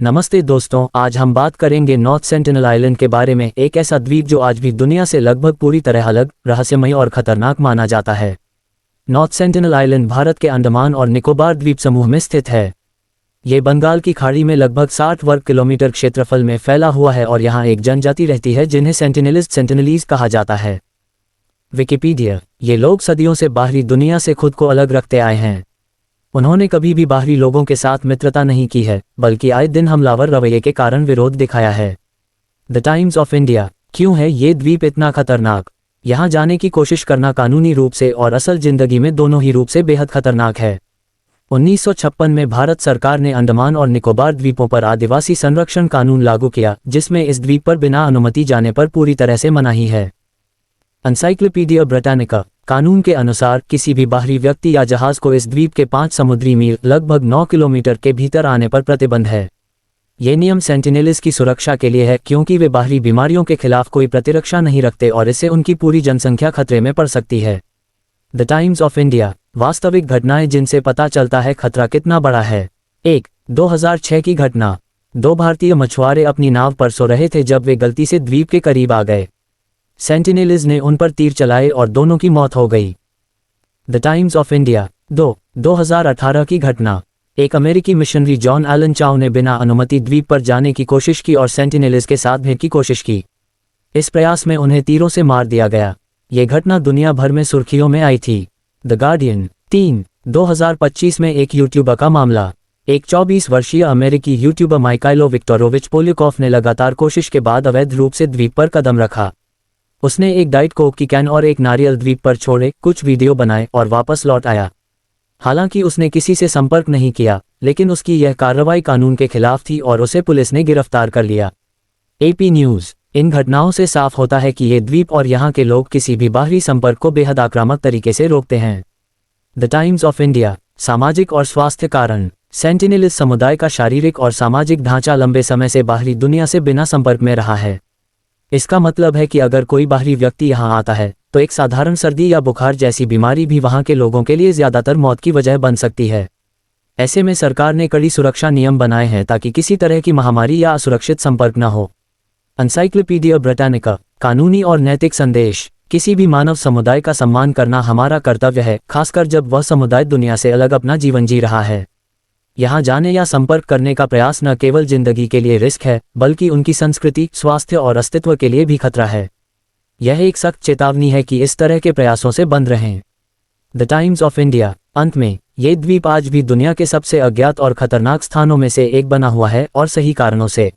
नमस्ते दोस्तों, आज हम बात करेंगे नॉर्थ सेंटिनल आइलैंड के बारे में, एक ऐसा द्वीप जो आज भी दुनिया से लगभग पूरी तरह अलग, रहस्यमय और खतरनाक माना जाता है। नॉर्थ सेंटिनल आइलैंड भारत के अंडमान और निकोबार द्वीप समूह में स्थित है। ये बंगाल की खाड़ी में लगभग 60 वर्ग किलोमीटर क्षेत्रफल में फैला हुआ है और यहाँ एक जनजाति रहती है जिन्हें सेंटिनलीज कहा जाता है। विकिपीडिया। ये लोग सदियों से बाहरी दुनिया से खुद को अलग रखते आए हैं। उन्होंने कभी भी बाहरी लोगों के साथ मित्रता नहीं की है, बल्कि आए दिन हमलावर रवैये के कारण विरोध दिखाया है। The times of India. क्यों है ये द्वीप इतना खतरनाक? यहाँ जाने की कोशिश करना कानूनी रूप से और असल जिंदगी में दोनों ही रूप से बेहद खतरनाक है। 1956 में भारत सरकार ने अंडमान और निकोबार द्वीपों पर आदिवासी संरक्षण कानून लागू किया, जिसमें इस द्वीप पर बिना अनुमति जाने पर पूरी तरह से मनाही है। Encyclopedia Britannica. कानून के अनुसार किसी भी बाहरी व्यक्ति या जहाज को इस द्वीप के 5 समुद्री मील लगभग 9 किलोमीटर के भीतर आने पर प्रतिबंध है। ये नियम सेंटिनेल्स की सुरक्षा के लिए है, क्योंकि वे बाहरी बीमारियों के खिलाफ कोई प्रतिरक्षा नहीं रखते और इससे उनकी पूरी जनसंख्या खतरे में पड़ सकती है। The times of India. वास्तविक घटनाएं जिनसे पता चलता है खतरा कितना बड़ा है। 1. 2006 की घटना। 2 भारतीय मछुआरे अपनी नाव पर सो रहे थे जब वे गलती से द्वीप के करीब आ गए। सेंटिनेल्स ने उन पर तीर चलाए और दोनों की मौत हो गई। The times of India. 2. 2018 की घटना। एक अमेरिकी मिशनरी जॉन एलन चाउ ने बिना अनुमति द्वीप पर जाने की कोशिश की और सेंटिनेल्स के साथ भेंट की कोशिश की। इस प्रयास में उन्हें तीरों से मार दिया गया। ये घटना दुनिया भर में सुर्खियों में आई थी। The guardian. 3. 2025 में एक यूट्यूबर का मामला। एक 24 वर्षीय अमेरिकी यूट्यूबर माइकाइलो विक्टोरोविच पोलिकोफ ने लगातार कोशिश के बाद अवैध रूप से द्वीप पर कदम रखा। उसने एक डाइट कोक की कैन और एक नारियल द्वीप पर छोड़े, कुछ वीडियो बनाए और वापस लौट आया। हालांकि उसने किसी से संपर्क नहीं किया, लेकिन उसकी यह कार्रवाई कानून के खिलाफ थी और उसे पुलिस ने गिरफ्तार कर लिया। AP news. इन घटनाओं से साफ होता है कि ये द्वीप और यहाँ के लोग किसी भी बाहरी संपर्क को बेहद आक्रामक तरीके से रोकते हैं। The times of India. सामाजिक और स्वास्थ्य कारण। सेंटिनेल्स समुदाय का शारीरिक और सामाजिक ढांचा लंबे समय से बाहरी दुनिया से बिना संपर्क में रहा है। इसका मतलब है कि अगर कोई बाहरी व्यक्ति यहाँ आता है, तो एक साधारण सर्दी या बुखार जैसी बीमारी भी वहाँ के लोगों के लिए ज़्यादातर मौत की वजह बन सकती है। ऐसे में सरकार ने कड़ी सुरक्षा नियम बनाए हैं ताकि किसी तरह की महामारी या असुरक्षित संपर्क न हो। Encyclopedia Britannica. कानूनी और नैतिक संदेश। किसी भी मानव समुदाय का सम्मान करना हमारा कर्तव्य है, खासकर जब वह समुदाय दुनिया से अलग अपना जीवन जी रहा है। यहाँ जाने या संपर्क करने का प्रयास न केवल जिंदगी के लिए रिस्क है, बल्कि उनकी संस्कृति, स्वास्थ्य और अस्तित्व के लिए भी खतरा है। यह एक सख्त चेतावनी है कि इस तरह के प्रयासों से बंद रहें। The times of India. अंत में, ये द्वीप आज भी दुनिया के सबसे अज्ञात और खतरनाक स्थानों में से एक बना हुआ है, और सही कारणों से।